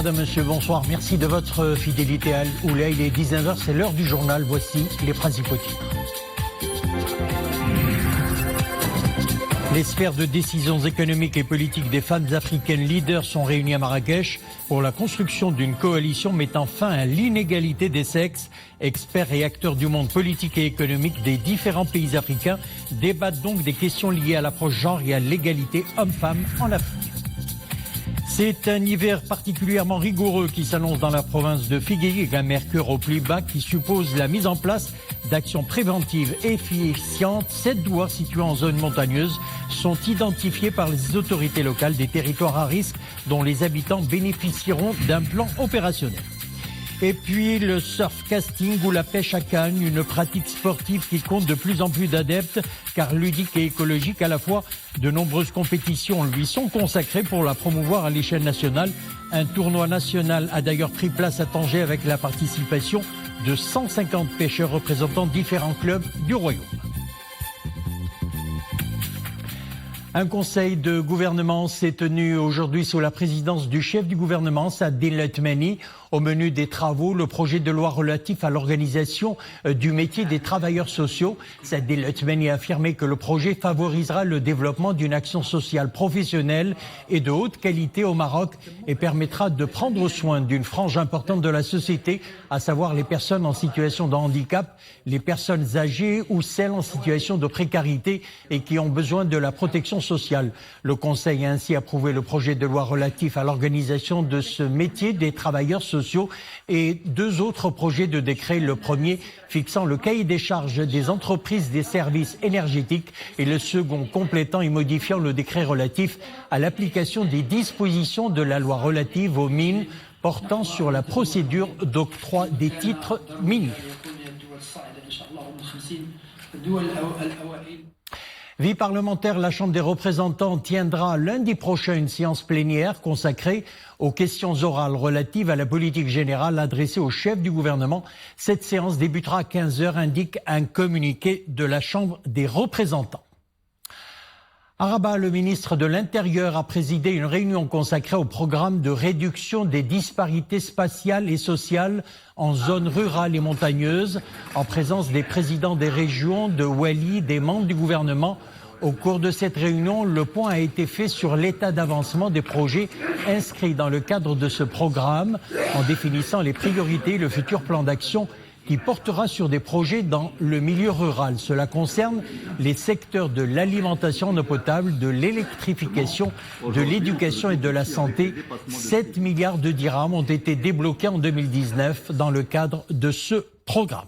Madame, Monsieur, bonsoir. Merci de votre fidélité à Al-Oula. Il est 19h, c'est l'heure du journal. Voici les principaux titres. Les sphères de décisions économiques et politiques des femmes africaines leaders sont réunies à Marrakech pour la construction d'une coalition mettant fin à l'inégalité des sexes. Experts et acteurs du monde politique et économique des différents pays africains débattent donc des questions liées à l'approche genre et à l'égalité homme-femme en Afrique. C'est un hiver particulièrement rigoureux qui s'annonce dans la province de Figueira, avec un mercure au plus bas qui suppose la mise en place d'actions préventives efficientes. 7 douars situés en zone montagneuse sont identifiés par les autorités locales des territoires à risque dont les habitants bénéficieront d'un plan opérationnel. Et puis le surfcasting ou la pêche à canne, une pratique sportive qui compte de plus en plus d'adeptes car ludique et écologique à la fois. De nombreuses compétitions lui sont consacrées pour la promouvoir à l'échelle nationale. Un tournoi national a d'ailleurs pris place à Tanger avec la participation de 150 pêcheurs représentant différents clubs du royaume. Un conseil de gouvernement s'est tenu aujourd'hui sous la présidence du chef du gouvernement, Saadine Letmeni. Au menu des travaux, le projet de loi relatif à l'organisation du métier des travailleurs sociaux. Saadine Letmeni a affirmé que le projet favorisera le développement d'une action sociale professionnelle et de haute qualité au Maroc et permettra de prendre soin d'une frange importante de la société, à savoir les personnes en situation de handicap, les personnes âgées ou celles en situation de précarité et qui ont besoin de la protection sociale. Le Conseil a ainsi approuvé le projet de loi relatif à l'organisation de ce métier des travailleurs sociaux et 2 autres projets de décret. Le premier fixant le cahier des charges des entreprises des services énergétiques et le second complétant et modifiant le décret relatif à l'application des dispositions de la loi relative aux mines portant sur la procédure d'octroi des titres miniers. Vie parlementaire, la Chambre des représentants tiendra lundi prochain une séance plénière consacrée aux questions orales relatives à la politique générale adressée au chef du gouvernement. Cette séance débutera à 15h, indique un communiqué de la Chambre des représentants. À Rabat, le ministre de l'Intérieur a présidé une réunion consacrée au programme de réduction des disparités spatiales et sociales en zone rurale et montagneuse, en présence des présidents des régions, de Wali, des membres du gouvernement. Au cours de cette réunion, le point a été fait sur l'état d'avancement des projets inscrits dans le cadre de ce programme, en définissant les priorités et le futur plan d'action qui portera sur des projets dans le milieu rural. Cela concerne les secteurs de l'alimentation en eau potable, de l'électrification, de l'éducation et de la santé. 7 milliards de dirhams ont été débloqués en 2019 dans le cadre de ce programme.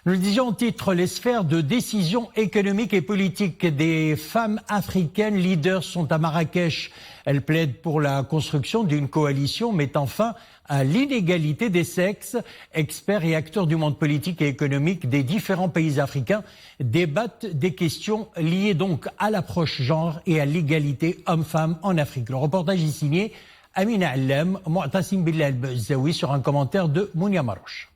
Nous le disions au titre, les sphères de décision économique et politique des femmes africaines leaders sont à Marrakech. Elles plaident pour la construction d'une coalition mettant fin à l'inégalité des sexes. Experts et acteurs du monde politique et économique des différents pays africains débattent des questions liées donc à l'approche genre et à l'égalité homme-femme en Afrique. Le reportage est signé Amina Allem, Mu'tasim Billah al-Bouzaoui sur un commentaire de Mounia Marouche.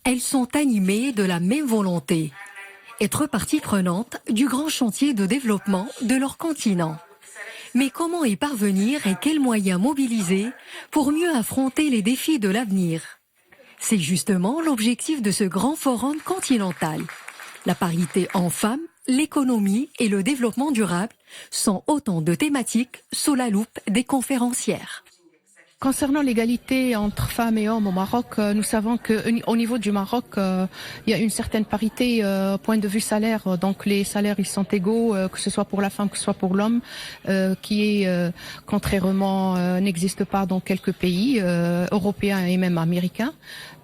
Elles sont animées de la même volonté, être partie prenante du grand chantier de développement de leur continent. Mais comment y parvenir et quels moyens mobiliser pour mieux affronter les défis de l'avenir? C'est justement l'objectif de ce grand forum continental. La parité en femmes, l'économie et le développement durable sont autant de thématiques sous la loupe des conférencières. Concernant l'égalité entre femmes et hommes au Maroc, nous savons qu'au niveau du Maroc, il y a une certaine parité point de vue salaire. Donc les salaires ils sont égaux, que ce soit pour la femme, que ce soit pour l'homme, qui contrairement n'existe pas dans quelques pays européens et même américains.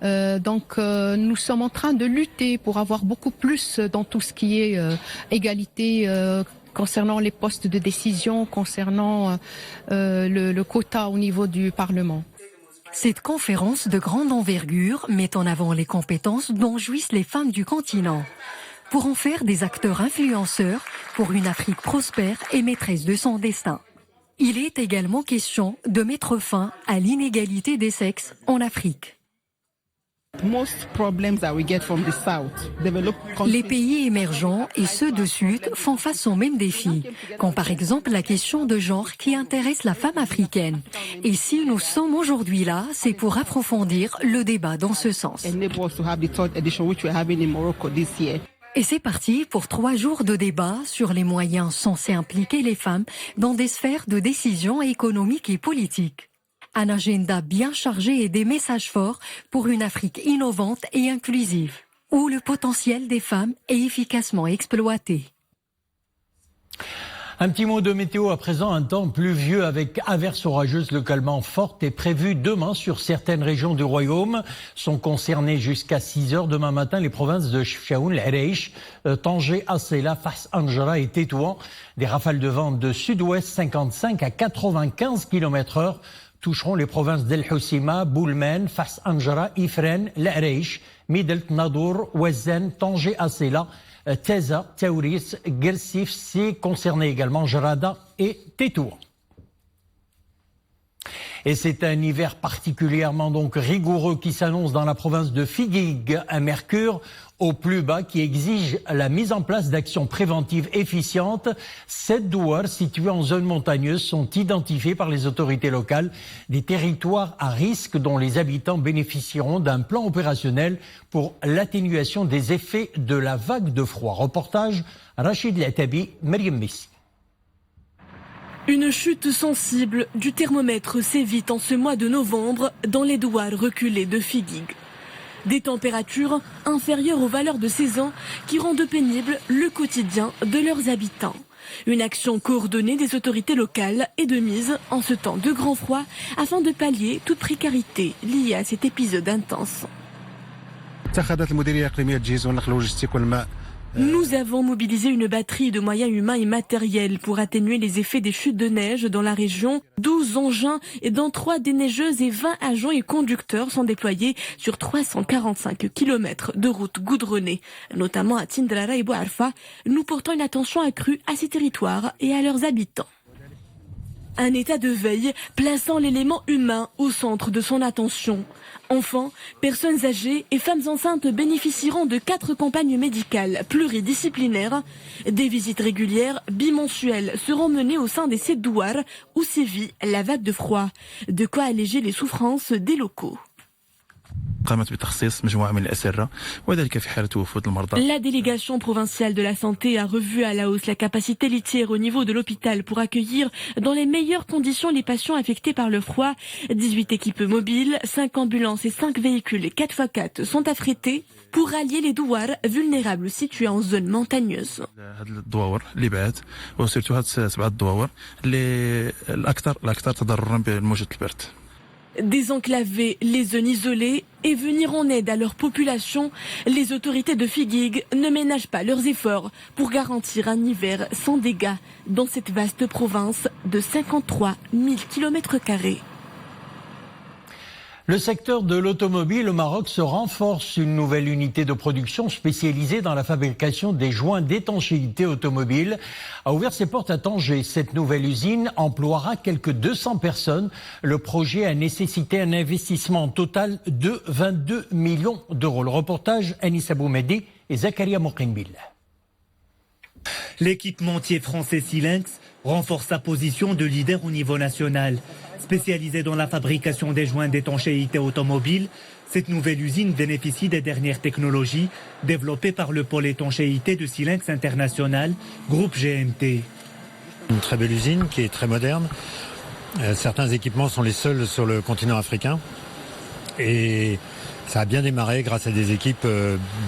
Donc nous sommes en train de lutter pour avoir beaucoup plus dans tout ce qui est égalité concernant les postes de décision, concernant le quota au niveau du Parlement. Cette conférence de grande envergure met en avant les compétences dont jouissent les femmes du continent, pour en faire des acteurs influenceurs pour une Afrique prospère et maîtresse de son destin. Il est également question de mettre fin à l'inégalité des sexes en Afrique. Les pays émergents et ceux de Sud font face aux mêmes défis, comme par exemple la question de genre qui intéresse la femme africaine. Et si nous sommes aujourd'hui là, c'est pour approfondir le débat dans ce sens. Et c'est parti pour 3 jours de débat sur les moyens censés impliquer les femmes dans des sphères de décision économiques et politiques. Un agenda bien chargé et des messages forts pour une Afrique innovante et inclusive, où le potentiel des femmes est efficacement exploité. Un petit mot de météo à présent, un temps pluvieux avec averses orageuses localement fortes est prévu demain sur certaines régions du royaume. Sont concernées jusqu'à 6 heures demain matin les provinces de Chefchaouen, l'Areish, Tanger, Assela, Fars Anjara et Tétouan. Des rafales de vent de sud-ouest 55 à 95 km/h toucheront les provinces d'El Hoceima, Boulmen, Fars Anjara, Ifren, l'Areish, Midelt, Nadour, Ouazen, Tanger, Assela, Teza, Taouris, Gersif, c'est concerné également Jarada et Tétouan. Et c'est un hiver particulièrement donc rigoureux qui s'annonce dans la province de Figuig, un mercure au plus bas qui exige la mise en place d'actions préventives efficientes. 7 douars situés en zone montagneuse sont identifiés par les autorités locales, des territoires à risque dont les habitants bénéficieront d'un plan opérationnel pour l'atténuation des effets de la vague de froid. Reportage Rachid Latabi, Mariam Messi. Une chute sensible du thermomètre sévit en ce mois de novembre dans les douars reculés de Figuig. Des températures inférieures aux valeurs de saison qui rendent pénible le quotidien de leurs habitants. Une action coordonnée des autorités locales est de mise en ce temps de grand froid afin de pallier toute précarité liée à cet épisode intense. Nous avons mobilisé une batterie de moyens humains et matériels pour atténuer les effets des chutes de neige dans la région. 12 engins et dans 3 déneigeuses et 20 agents et conducteurs sont déployés sur 345 km de routes goudronnées, notamment à Tindrara et Bouarfa. Nous portons une attention accrue à ces territoires et à leurs habitants. Un état de veille plaçant l'élément humain au centre de son attention. Enfants, personnes âgées et femmes enceintes bénéficieront de 4 campagnes médicales pluridisciplinaires. Des visites régulières bimensuelles seront menées au sein des 7 douars où sévit la vague de froid. De quoi alléger les souffrances des locaux. La délégation provinciale de la santé a revu à la hausse la capacité litière au niveau de l'hôpital pour accueillir dans les meilleures conditions les patients affectés par le froid. 18 équipes mobiles, 5 ambulances et 5 véhicules 4x4 sont affrétés pour rallier les douars vulnérables situés en zone montagneuse. Désenclaver les zones isolées et venir en aide à leur population, les autorités de Figuig ne ménagent pas leurs efforts pour garantir un hiver sans dégâts dans cette vaste province de 53 000 km². Le secteur de l'automobile au Maroc se renforce. Une nouvelle unité de production spécialisée dans la fabrication des joints d'étanchéité automobile a ouvert ses portes à Tanger. Cette nouvelle usine emploiera quelques 200 personnes. Le projet a nécessité un investissement total de 22 millions d'euros. Le reportage Anissa Boumedi et Zakaria Moukimbil. L'équipementier français Silinx renforce sa position de leader au niveau national. Spécialisée dans la fabrication des joints d'étanchéité automobile, cette nouvelle usine bénéficie des dernières technologies développées par le pôle étanchéité de Silinx International, groupe GMT. Une très belle usine qui est très moderne. Certains équipements sont les seuls sur le continent africain. Et ça a bien démarré grâce à des équipes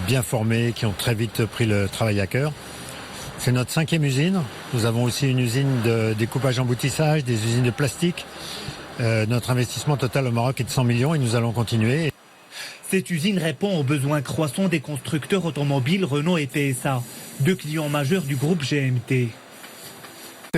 bien formées qui ont très vite pris le travail à cœur. C'est notre 5e usine. Nous avons aussi une usine de découpage-emboutissage, des usines de plastique. Notre investissement total au Maroc est de 100 millions et nous allons continuer. Cette usine répond aux besoins croissants des constructeurs automobiles Renault et PSA, 2 clients majeurs du groupe GMT.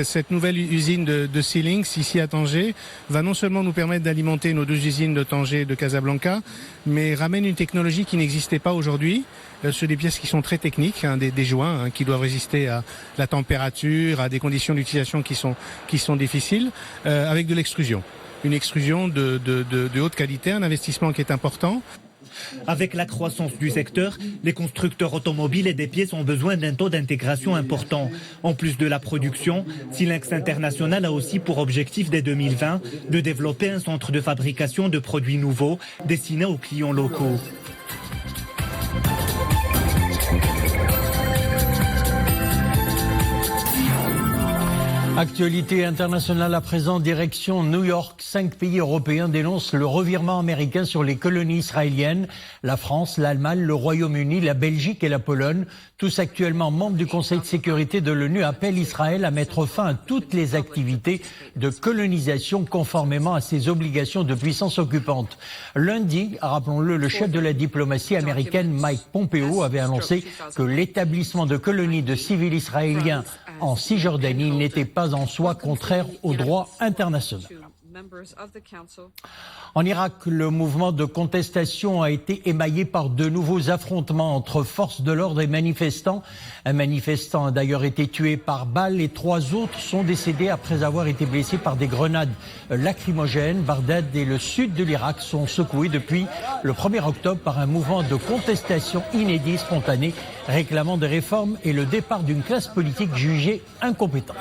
Cette nouvelle usine de Silinx ici à Tanger va non seulement nous permettre d'alimenter nos 2 usines de Tanger et de Casablanca, mais ramène une technologie qui n'existait pas aujourd'hui. Sur des pièces qui sont très techniques, des joints qui doivent résister à la température, à des conditions d'utilisation qui sont difficiles, avec de l'extrusion. Une extrusion de haute qualité, un investissement qui est important. Avec la croissance du secteur, les constructeurs automobiles et des pièces ont besoin d'un taux d'intégration important. En plus de la production, Silinx International a aussi pour objectif dès 2020 de développer un centre de fabrication de produits nouveaux destinés aux clients locaux. Actualité internationale à présent, direction New York. 5 pays européens dénoncent le revirement américain sur les colonies israéliennes. La France, l'Allemagne, le Royaume-Uni, la Belgique et la Pologne, tous actuellement membres du Conseil de sécurité de l'ONU, appellent Israël à mettre fin à toutes les activités de colonisation conformément à ses obligations de puissance occupante. Lundi, rappelons-le, le chef de la diplomatie américaine Mike Pompeo avait annoncé que l'établissement de colonies de civils israéliens en Cisjordanie n'était pas en soi contraire au droit international. En Irak, le mouvement de contestation a été émaillé par de nouveaux affrontements entre forces de l'ordre et manifestants. Un manifestant a d'ailleurs été tué par balle et 3 autres sont décédés après avoir été blessés par des grenades lacrymogènes. Bagdad et le sud de l'Irak sont secoués depuis le 1er octobre par un mouvement de contestation inédit, spontané, réclamant des réformes et le départ d'une classe politique jugée incompétente.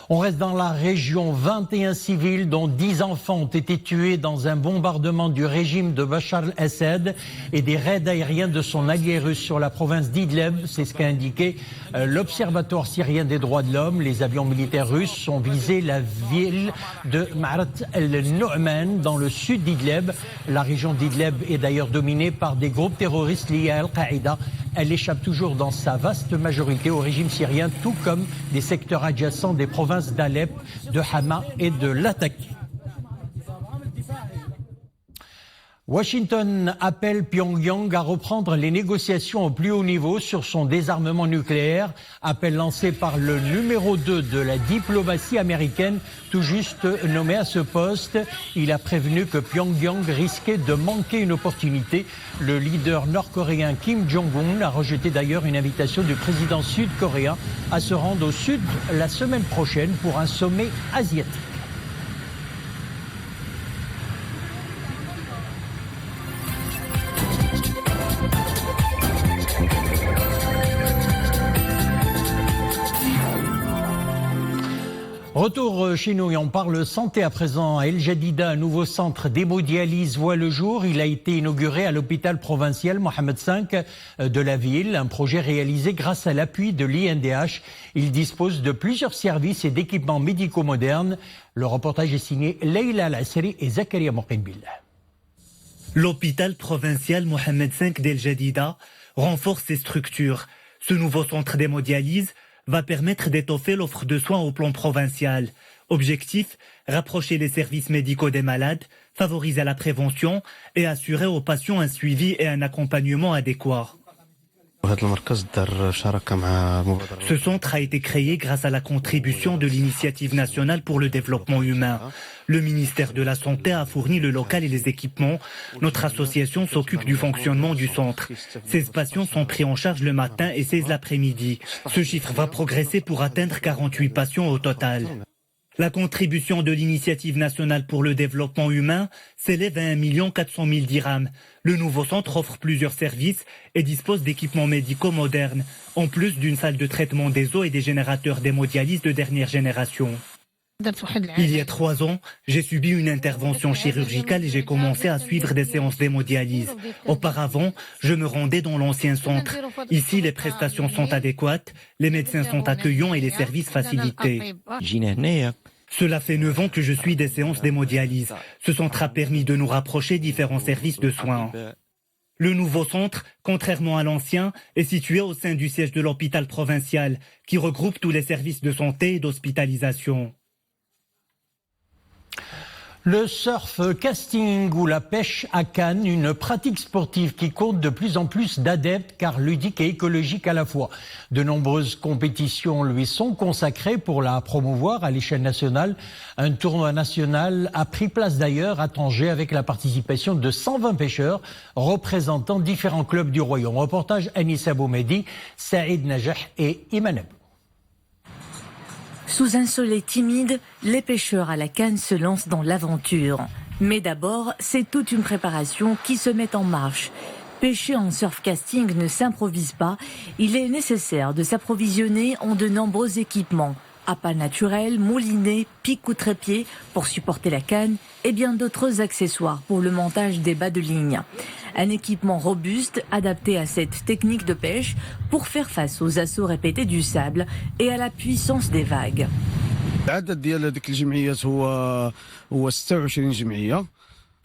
On reste dans la région. 21 civils, dont 10 enfants, ont été tués dans un bombardement du régime de Bachar el-Assad et des raids aériens de son allié russe sur la province d'Idlib. C'est ce qu'a indiqué l'Observatoire syrien des droits de l'homme. Les avions militaires russes ont visé la ville de Ma'arat el-Nu'man dans le sud d'Idlib. La région d'Idlib est d'ailleurs dominée par des groupes terroristes liés à Al-Qaïda. Elle échappe toujours dans sa vaste majorité au régime syrien, tout comme des secteurs adjacents des provinces d'Alep, de Hama et de Latakia. Washington appelle Pyongyang à reprendre les négociations au plus haut niveau sur son désarmement nucléaire. Appel lancé par le numéro 2 de la diplomatie américaine, tout juste nommé à ce poste. Il a prévenu que Pyongyang risquait de manquer une opportunité. Le leader nord-coréen Kim Jong-un a rejeté d'ailleurs une invitation du président sud-coréen à se rendre au sud la semaine prochaine pour un sommet asiatique. Retour chez nous et on parle santé à présent. À El Jadida, un nouveau centre d'hémodialyse voit le jour. Il a été inauguré à l'hôpital provincial Mohamed V de la ville. Un projet réalisé grâce à l'appui de l'INDH. Il dispose de plusieurs services et d'équipements médicaux modernes. Le reportage est signé Leila Al-Asri et Zakaria Moqimbillah. L'hôpital provincial Mohamed V d'El Jadida renforce ses structures. Ce nouveau centre d'hémodialyse va permettre d'étoffer l'offre de soins au plan provincial. Objectif, rapprocher les services médicaux des malades, favoriser la prévention et assurer aux patients un suivi et un accompagnement adéquat. Ce centre a été créé grâce à la contribution de l'Initiative nationale pour le développement humain. Le ministère de la Santé a fourni le local et les équipements. Notre association s'occupe du fonctionnement du centre. 16 patients sont pris en charge le matin et 16 l'après-midi. Ce chiffre va progresser pour atteindre 48 patients au total. La contribution de l'Initiative nationale pour le développement humain s'élève à 1 400 000 dirhams. Le nouveau centre offre plusieurs services et dispose d'équipements médicaux modernes, en plus d'une salle de traitement des eaux et des générateurs d'hémodialyse de dernière génération. Il y a 3 ans, j'ai subi une intervention chirurgicale et j'ai commencé à suivre des séances d'hémodialyse. Auparavant, je me rendais dans l'ancien centre. Ici, les prestations sont adéquates, les médecins sont accueillants et les services facilités. Cela fait 9 ans que je suis des séances d'hémodialyse. Ce centre a permis de nous rapprocher différents services de soins. Le nouveau centre, contrairement à l'ancien, est situé au sein du siège de l'hôpital provincial, qui regroupe tous les services de santé et d'hospitalisation. Le surf casting ou la pêche à canne, une pratique sportive qui compte de plus en plus d'adeptes car ludique et écologique à la fois. De nombreuses compétitions lui sont consacrées pour la promouvoir à l'échelle nationale. Un tournoi national a pris place d'ailleurs à Tanger avec la participation de 120 pêcheurs représentant différents clubs du royaume. Reportage Anissa Boumedi, Saïd Najah et Iman Abou. Sous un soleil timide, les pêcheurs à la canne se lancent dans l'aventure. Mais d'abord, c'est toute une préparation qui se met en marche. Pêcher en surfcasting ne s'improvise pas. Il est nécessaire de s'approvisionner en de nombreux équipements. Appât naturel, moulinet, pic ou trépied pour supporter la canne et bien d'autres accessoires pour le montage des bas de ligne. Un équipement robuste adapté à cette technique de pêche pour faire face aux assauts répétés du sable et à la puissance des vagues.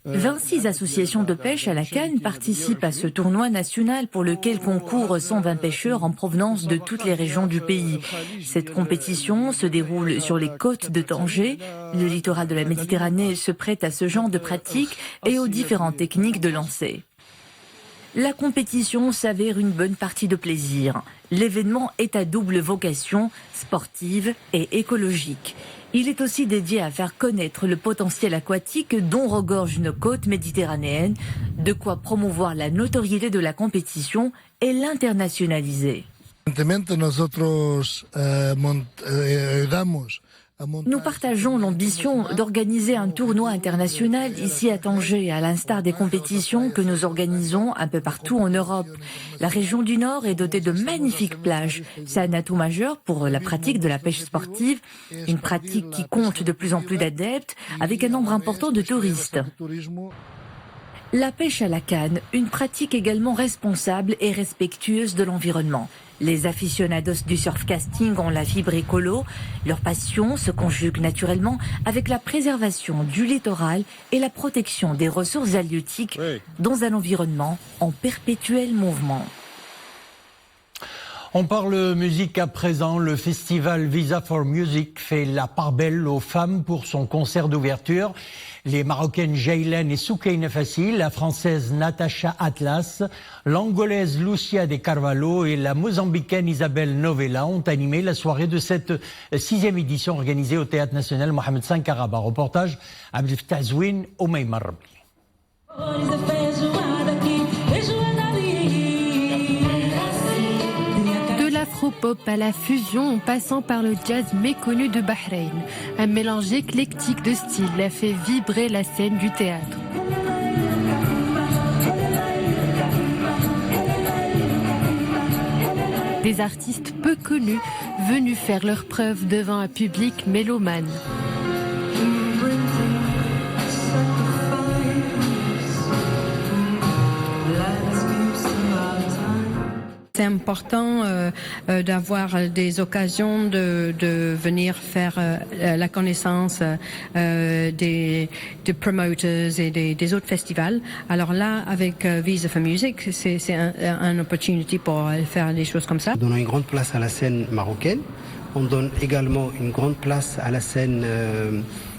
26 associations de pêche à la canne participent à ce tournoi national pour lequel concourent 120 pêcheurs en provenance de toutes les régions du pays. Cette compétition se déroule sur les côtes de Tanger. Le littoral de la Méditerranée se prête à ce genre de pratique et aux différentes techniques de lancer. La compétition s'avère une bonne partie de plaisir. L'événement est à double vocation, sportive et écologique. Il est aussi dédié à faire connaître le potentiel aquatique dont regorge nos côtes méditerranéennes, de quoi promouvoir la notoriété de la compétition et l'internationaliser. Nous partageons l'ambition d'organiser un tournoi international ici à Tanger, à l'instar des compétitions que nous organisons un peu partout en Europe. La région du Nord est dotée de magnifiques plages. C'est un atout majeur pour la pratique de la pêche sportive, une pratique qui compte de plus en plus d'adeptes, avec un nombre important de touristes. La pêche à la canne, une pratique également responsable et respectueuse de l'environnement. Les aficionados du surfcasting ont la fibre écolo. Leur passion se conjugue naturellement avec la préservation du littoral et la protection des ressources halieutiques dans un environnement en perpétuel mouvement. On parle musique à présent. Le festival Visa for Music fait la part belle aux femmes pour son concert d'ouverture. Les Marocaines Jaylen et Soukaina Fassi, la Française Natacha Atlas, l'Angolaise Lucia de Carvalho et la Mozambicaine Isabelle Novella ont animé la soirée de cette 6e édition organisée au Théâtre National Mohamed V Karaba. Reportage Abdelfatah Zouine, Omeymar Rabli. L'afro-pop à la fusion en passant par le jazz méconnu de Bahreïn. Un mélange éclectique de styles a fait vibrer la scène du théâtre. Des artistes peu connus venus faire leurs preuves devant un public mélomane. C'est important d'avoir des occasions de venir faire la connaissance des promoters et des autres festivals. Alors là, avec Visa for Music, c'est un opportunity pour faire des choses comme ça. On donne une grande place à la scène marocaine. On donne également une grande place à la scène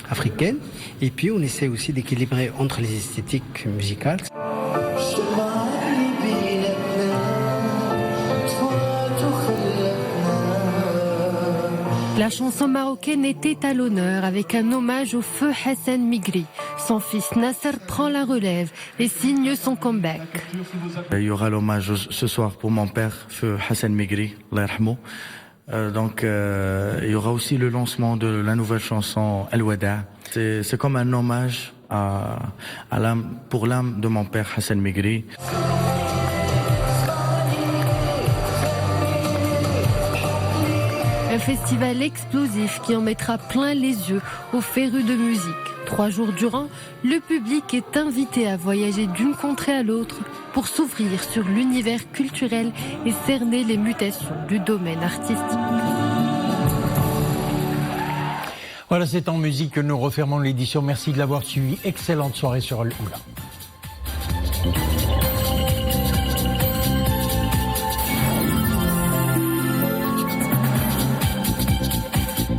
africaine. Et puis on essaie aussi d'équilibrer entre les esthétiques musicales. La chanson marocaine était à l'honneur avec un hommage au feu Hassan Migri. Son fils Nasser prend la relève et signe son comeback. Il y aura l'hommage ce soir pour mon père, feu Hassan Migri, Allah yarhamou. Donc il y aura aussi le lancement de la nouvelle chanson El Wada. C'est comme un hommage pour l'âme de mon père Hassan Migri. Un festival explosif qui en mettra plein les yeux aux férus de musique. 3 jours durant, le public est invité à voyager d'une contrée à l'autre pour s'ouvrir sur l'univers culturel et cerner les mutations du domaine artistique. Voilà, c'est en musique que nous refermons l'édition. Merci de l'avoir suivi. Excellente soirée sur Al-Oula.